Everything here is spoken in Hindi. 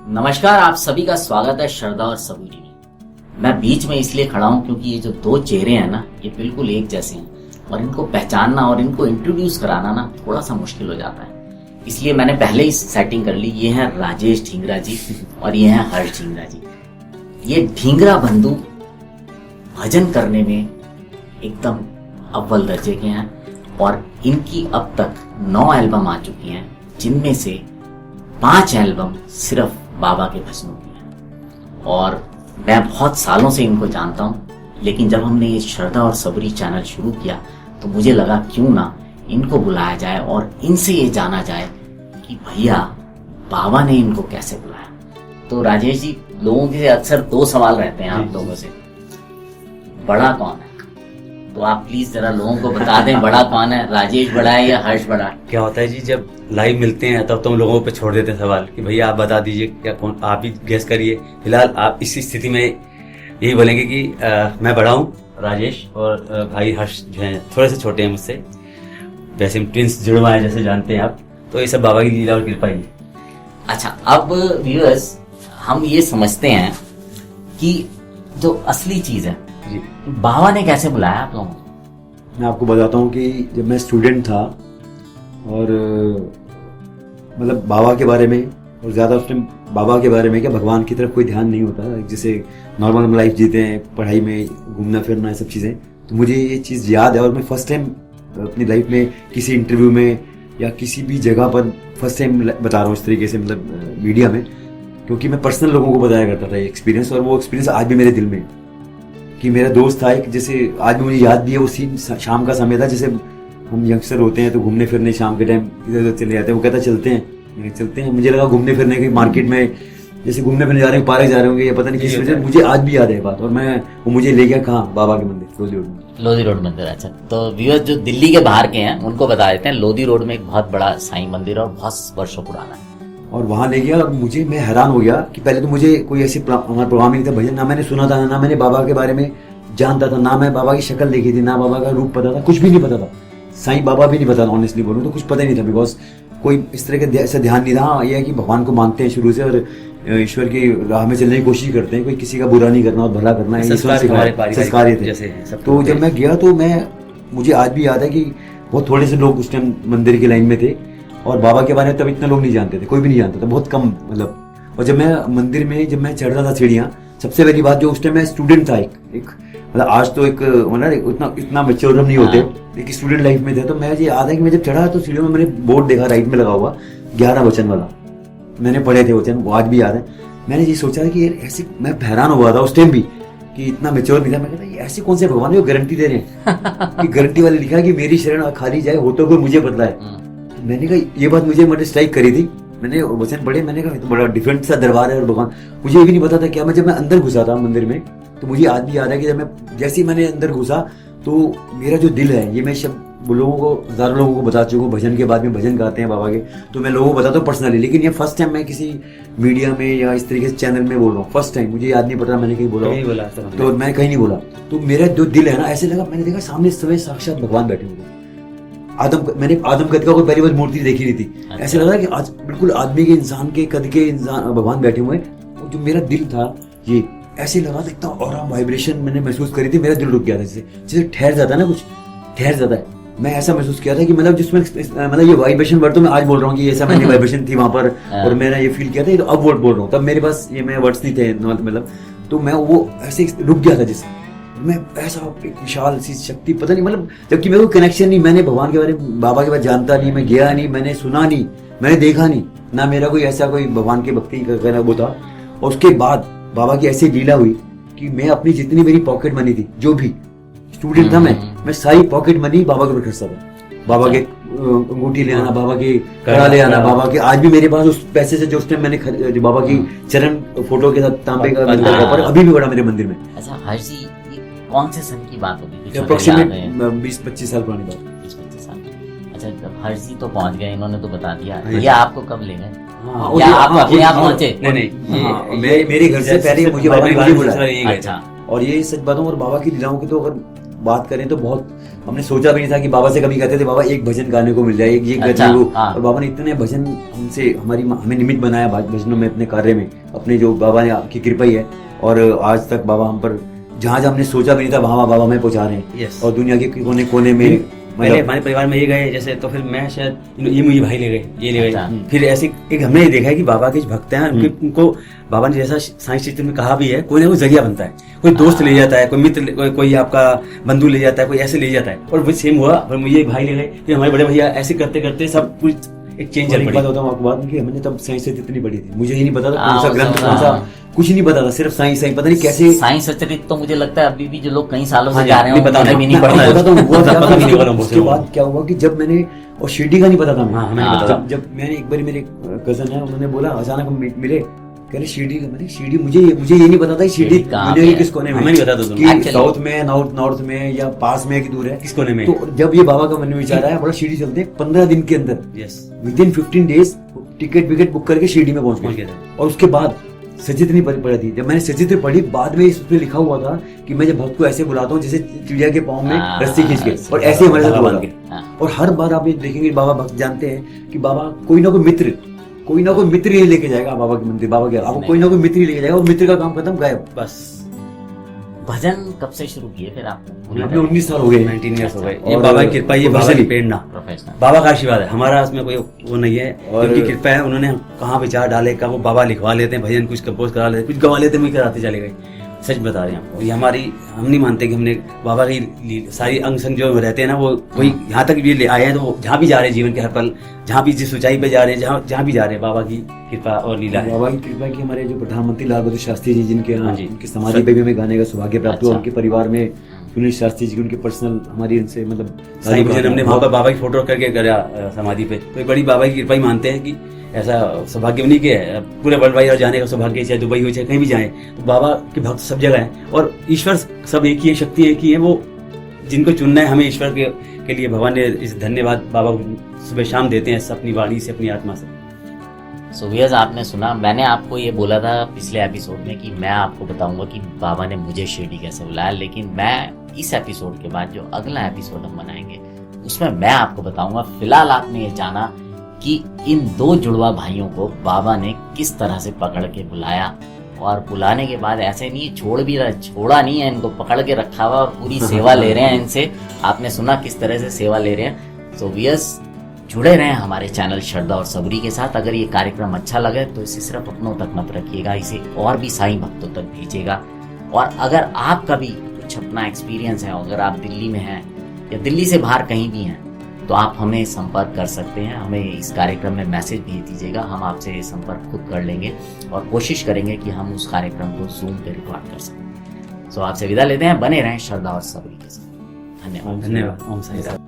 नमस्कार, आप सभी का स्वागत है श्रद्धा और सबूरी में। मैं बीच में इसलिए खड़ा हूं क्योंकि ये जो दो चेहरे हैं ना, ये बिल्कुल एक जैसे हैं और इनको पहचानना और इनको इंट्रोड्यूस कराना ना थोड़ा सा मुश्किल हो जाता है। इसलिए मैंने पहले ही सेटिंग कर ली। ये हैं राजेश ढींगरा जी और ये हैं हर्ष ढींगरा जी। ये ढींगरा बंधु भजन करने में एकदम अव्वल दर्जे के हैं और इनकी अब तक 9 एल्बम आ चुकी हैं, जिनमें से 5 एल्बम सिर्फ बाबा के भजनों की हैं। और मैं बहुत सालों से इनको जानता हूं, लेकिन जब हमने ये श्रद्धा और सबरी चैनल शुरू किया तो मुझे लगा क्यों ना इनको बुलाया जाए और इनसे ये जाना जाए कि भैया बाबा ने इनको कैसे बुलाया। तो राजेश जी, लोगों के अक्सर 2 सवाल रहते हैं आप लोगों से। बड़ा कौन है? तो आप प्लीज जरा लोगों को बता दें, बड़ा कौन है, राजेश बड़ा है या हर्ष बड़ा है? क्या होता है जी, जब लाइव मिलते हैं तब तो हम लोगों पे छोड़ देते हैं सवाल कि भैया आप बता दीजिए क्या कौन, आप ही गेस करिए। फिलहाल आप इसी स्थिति में यही बोलेंगे कि मैं बड़ा हूँ राजेश, और भाई हर्ष जो है थोड़े से छोटे हैं मुझसे। वैसे हम ट्विंस जुड़वा है जैसे जानते हैं आप, तो ये सब बाबा की लीला और कृपा ही है। अच्छा, अब व्यूअर्स, हम ये समझते हैं कि जो असली चीज है जी, बाबा ने कैसे बुलाया आप लोगों को। मैं आपको बताता हूँ कि जब मैं स्टूडेंट था और मतलब बाबा के बारे में, और ज़्यादा उस टाइम बाबा के बारे में क्या, भगवान की तरफ कोई ध्यान नहीं होता। जैसे नॉर्मल लाइफ जीते हैं, पढ़ाई में घूमना फिरना, ये सब चीज़ें। तो मुझे ये चीज़ याद है और मैं फर्स्ट टाइम अपनी लाइफ में किसी इंटरव्यू में या किसी भी जगह पर फर्स्ट टाइम बता रहा हूँ इस तरीके से, मतलब मीडिया में, क्योंकि मैं पर्सनल लोगों को बताया करता था ये एक्सपीरियंस। और वो एक्सपीरियंस आज भी मेरे दिल में है कि मेरा दोस्त था एक, जैसे आज भी मुझे याद भी है, वो सीन शाम का समय था। जैसे हम यंगस्टर होते हैं तो घूमने फिरने शाम के टाइम इधर उधर चले जाते हैं। वो कहता चलते हैं, मुझे लगा घूमने फिरने की, मार्केट में जैसे घूमने फिरने जा रहे हैं, पार्क जा रहे होंगे, या पता नहीं किस वजह। मुझे आज भी याद है बात। और वो मुझे ले गया कहाँ, बाबा के मंदिर, लोधी रोड मंदिर। अच्छा, तो व्यूअर्स जो दिल्ली के बाहर के हैं उनको बता देते हैं, लोधी रोड में एक बहुत बड़ा साईं मंदिर और बहुत वर्षों पुराना है। और वहाँ ले गया और मैं हैरान हो गया कि पहले तो मुझे कोई ऐसे हमारा प्रोग्राम ही नहीं था, भजन ना मैंने सुना था, ना मैंने बाबा के बारे में जानता था, ना मैं बाबा की शक्ल देखी थी, ना बाबा का रूप पता था, कुछ भी नहीं पता था। साईं बाबा भी नहीं पता था, ऑनेस्टली बोलूं तो कुछ पता ही नहीं था, बिकॉज कोई इस तरह का ऐसा ध्यान नहीं था। हाँ, ये है कि भगवान को मानते हैं शुरू से और ईश्वर की राह में चलने की कोशिश करते हैं, कोई किसी का बुरा नहीं करना और भला करना है, संस्कार थे। तो जब मैं गया तो मुझे आज भी याद है कि बहुत थोड़े से लोग उस टाइम मंदिर की लाइन में थे और बाबा के बारे में तब इतना लोग नहीं जानते थे, कोई भी नहीं जानता था, बहुत कम मतलब। और जब मैं मंदिर में चढ़ रहा था सीढ़ियाँ, सबसे पहली बात जो उस टाइम मैं स्टूडेंट था, एक मतलब आज तो एक मतलब इतना मैच्योर नहीं होते, लेकिन स्टूडेंट लाइफ में थे। तो मैं ये याद है कि मैं जब चढ़ा तो सीढ़ियों में मैंने बोर्ड देखा राइट में लगा हुआ 11 वचन वाला, मैंने पढ़े थे वचन, वो आज भी याद है। मैंने ये सोचा कि ऐसे, मैं हैरान हुआ था उस टाइम भी कि इतना मैच्योर नहीं था। मैं कहता ये ऐसे कौन से भगवान है जो गारंटी दे रहे हैं कि गारंटी वाले लिखा है कि मेरी शरण खाली जाए, हो तो कोई मुझे बदला है। मैंने कहा ये बात मुझे स्ट्राइक करी थी। मैंने वचन पढ़े, मैंने कहा तो बड़ा डिफरेंट सा दरबार है और भगवान, मुझे ये भी नहीं पता था क्या। जब मैं अंदर घुसा था मंदिर में तो मुझे आज भी याद है कि जैसे ही मैंने अंदर घुसा तो मेरा जो दिल है, ये मैं लोगों को, हजारों लोगों को बता चुका हूँ। भजन के बाद में भजन गाते हैं बाबा के, तो मैं लोगों को बताता हूँ पर्सनली, लेकिन ये फर्स्ट टाइम मैं किसी मीडिया में या इस तरीके से चैनल में बोल रहा हूँ, फर्स्ट टाइम। मुझे याद नहीं पड़ा मैंने कहीं बोला तो मैं कहीं नहीं बोला। तो मेरा जो दिल है ना, ऐसे लगा, मैंने देखा सामने समय साक्षात भगवान बैठे हुए। मैंने आदम कद का कोई पहली बार मूर्ति देखी नहीं थी। ऐसे लग रहा है कि आज बिल्कुल आदमी के, इंसान के कद के इंसान भगवान बैठे हुए हैं। जो मेरा दिल था ये ऐसे लगा था, इतना और वाइब्रेशन मैंने महसूस करी थी, मेरा दिल रुक गया था। जैसे ठहर जाता है ना, कुछ ठहर जाता है। मैं ऐसा महसूस किया था कि मतलब जिसमें मतलब ये वाइब्रेशन वर्ड तो मैं आज बोल रहा हूँ कि ऐसा मैंने वाइब्रेशन थी वहां पर, और मैंने ये फील किया था। तो अब वर्ड बोल रहा हूँ, तब मेरे पास ये मैं वर्ड्स नहीं थे मतलब। तो मैं वो ऐसे रुक गया था, जिससे मैं ऐसा एक विशाल सी शक्ति, पता नहीं मतलब, जबकि मेरे को कनेक्शन नहीं, मैंने भगवान के बारे में, बाबा के बारे में जानता नहीं, मैं गया नहीं, मैंने सुना नहीं, मैंने देखा नहीं, ना मेरा कोई ऐसा कोई भगवान की भक्ति करना वो था। और उसके बाद बाबा की ऐसी लीला हुई कि मैं अपनी जितनी मेरी पॉकेट मनी थी, जो भी स्टूडेंट था मैं सारी पॉकेट मनी बाबा के ऊपर खर्चता था। बाबा के अंगूठी ले आना, बाबा के कड़ा ले आना, बाबा के, आज भी मेरे पास उस पैसे से जो उस टाइम मैंने जो बाबा की चरण फोटो के साथ तांबे का अभी भी बड़ा मेरे मंदिर में। अच्छा हर्ष जी, कौन से सन की बात होगी? अप्रोक्सीमेट 20-25 साल पुरानी बात। 20-25 साल। अच्छा, जब हर्ष जी तो पहुंच गए, इन्होंने तो बता दिया, या आपको कब ले गए? या आप अपने आप पहुंचे? नहीं, मेरे घर से पहले मुझे बाबा ने बुलाया। अच्छा। और ये सच बताऊं, और बाबा की लीलाओं की तो अगर बात करें तो बहुत हमने सोचा भी नहीं था कि बाबा से कभी कहते थे बाबा एक भजन गाने को मिल जाए, एक ये अच्छा, गजल को, हाँ। और बाबा ने इतने भजन हमसे हमें निमित्त बनाया भजनों में, अपने कार्य में, अपने जो बाबा ने की कृपा ही है। और आज तक बाबा हम पर जहाँ जहाँ हमने सोचा भी नहीं था वहाँ बाबा हमें पहुँचा रहे हैं। Yes. और दुनिया के कोने कोने में पहले हमारे परिवार में ये गए जैसे, तो फिर मैं शायद ये मुझे भाई ले गए, ये ले गए। अच्छा। फिर ऐसे एक हमने ये देखा है कि बाबा के जो भक्त हैं उनको बाबा ने जैसा साइंस सिस्टम में कहा भी है, कोई ना कोई जरिया बनता है, कोई दोस्त ले जाता है, कोई मित्र, कोई आपका बंधु ले जाता है, कोई ऐसे ले जाता है। और वो सेम हुआ, फिर मुझे भाई ले गए, फिर हमारे बड़े भैया, ऐसे करते करते सब कुछ एक चेंज चल एक पड़ी। बात होता हूँ आपको बात कि हमने तब साइंस से इतनी बड़ी थी, मुझे ही नहीं पता था हाँ, कौन सा वो ग्रंथ तो कौन सा, हाँ। कुछ नहीं पता था, सिर्फ साइंस पता नहीं कैसे। साइंस सचरित तो मुझे लगता है अभी भी जो लोग कई सालों से हाँ, जा रहे हैं नहीं पता, उन्होंने भी नहीं मैं पढ़ा। बताता हूँ, हुआ क्या पता था, भी नहीं होगा लोगों उसके से। बाद क्या हुआ कि जब मैंने, और शिरडी का नहीं पता था हाँ, हमें नहीं हाँ। पता। जब मैंने एक बार मेरे कजन है उन्होंने बोला, अचानक हम मिले, कह रहे शिरडी का, मैंने शिरडी मुझे ये नहीं पता था शिरडी शिरडी कहाँ दुनिया पे के किस कोने में, हमें नहीं पता था तुम। कि Actually- साउथ में, नॉर्थ में, या पास में, कि दूर है, किस कोने में? तो जब ये बाबा का मन में विचार आया, बड़ा शिरडी चलते हैं, 15 दिन के अंदर, yes, with in 15 days ticket wicket book करके शिरडी में पहुंच पहुंच गए। गए थे। और उसके बाद सचित्र नहीं पढ़ी थी, जब मैंने सचित्र पढ़ी, बाद में इस पे लिखा हुआ था कि मैं जब भक्त को ऐसे बुलाता हूँ जैसे चिड़िया के पाँव में हाँ, रस्सी खींच के, रस्सी और ऐसे हमारे साथ धागा हुआ बांध के। था। हाँ। और हर बार आप ये देखेंगे बाबा भक्त जानते हैं कि बाबा कोई ना कोई मित्र ही लेके जाएगा बाबा के मंदिर, बाबा के आपको कोई ना कोई मित्र ही लेके जाएगा, और मित्र का काम खत्म, गायब। बस भजन कब से शुरू किए फिर आपने? हमें 19 साल हो गए। 19 ईयर्स हो गए। ये और बाबा की कृपा, ये बाबा की professionally- प्रेरणा, प्रोफेशनल। बाबा का आशीर्वाद है, हमारा इसमें कोई वो नहीं है। और- उनकी कृपा है, उन्होंने कहाँ विचार डाले, का वो बाबा लिखवा लेते हैं भजन, कुछ कंपोज करा लेते, कुछ गवा लेते, मुझे कराते चले गए। सच बता रहे हैं आपको, ये हमारी, हम नहीं मानते कि हमने बाबा की सारी अंग संग जो रहते हैं ना, वो वही यहाँ तक भी ले आए हैं। तो जहाँ भी जा रहे हैं जीवन के हर पल, जहाँ भी जिस ऊंचाई पे जा रहे हैं, जहाँ भी जा रहे हैं, बाबा की कृपा और लीला है। बाबा की कृपा की हमारे जो प्रधानमंत्री लाल बहादुर शास्त्री जी, जिनके यहाँ हाँ जी। उनकी समाधि पे भी हमें गाने का सौभाग्य प्राप्त हुआ, अच्छा। उनके परिवार में सुनील शास्त्री जी, उनके पर्सनल हमारी इनसे मतलब साईं भजन हमने वहाँ पर बाबा की फोटो करके करा समाधि पे, तो एक बड़ी बाबा की कृपा ही मानते हैं कि ऐसा सौभाग्य उन्हीं के है। पूरे वर्ल्ड वाइड जाने का सौभाग्य, चाहे दुबई हो चाहे कहीं भी जाए, तो बाबा के भक्त सब जगह हैं। और ईश्वर सब एक ही है, शक्ति एक ही है, वो जिनको चुनना है हमें ईश्वर के लिए भगवान ने इस धन्यवाद बाबा को सुबह शाम देते हैं, अपनी वाणी से, अपनी आत्मा से। सो व्यूअर्स, आपने सुना, मैंने आपको ये बोला था पिछले एपिसोड में कि मैं आपको बताऊंगा कि बाबा ने मुझे शिरडी कैसे बुलाया, लेकिन मैं इस एपिसोड के बाद जो अगला एपिसोड हम बनाएंगे उसमें मैं आपको बताऊंगा। फिलहाल आपने ये जाना कि इन दो जुड़वा भाइयों को बाबा ने किस तरह से पकड़ के बुलाया, और बुलाने के बाद ऐसे नहीं छोड़ा नहीं है, इनको पकड़ के रखा हुआ और पूरी सेवा ले रहे हैं इनसे। आपने सुना किस तरह से सेवा ले रहे हैं। सो व्यूअर्स, जुड़े रहें हमारे चैनल श्रद्धा और सबरी के साथ। अगर ये कार्यक्रम अच्छा लगे तो इसे सिर्फ अपनों तक मत रखिएगा, इसे और भी साईं भक्तों तक भेजिएगा। और अगर आपका भी कुछ अपना एक्सपीरियंस है, अगर आप दिल्ली में हैं या दिल्ली से बाहर कहीं भी हैं, तो आप हमें संपर्क कर सकते हैं। हमें इस कार्यक्रम में मैसेज भेज दीजिएगा, हम आपसे संपर्क खुद कर लेंगे और कोशिश करेंगे कि हम उस कार्यक्रम को जूम पे रिकॉर्ड कर सकें। सो आपसे विदा लेते हैं, बने रहें श्रद्धा और सबरी के साथ। धन्यवाद। धन्यवाद। ओम साईं राम।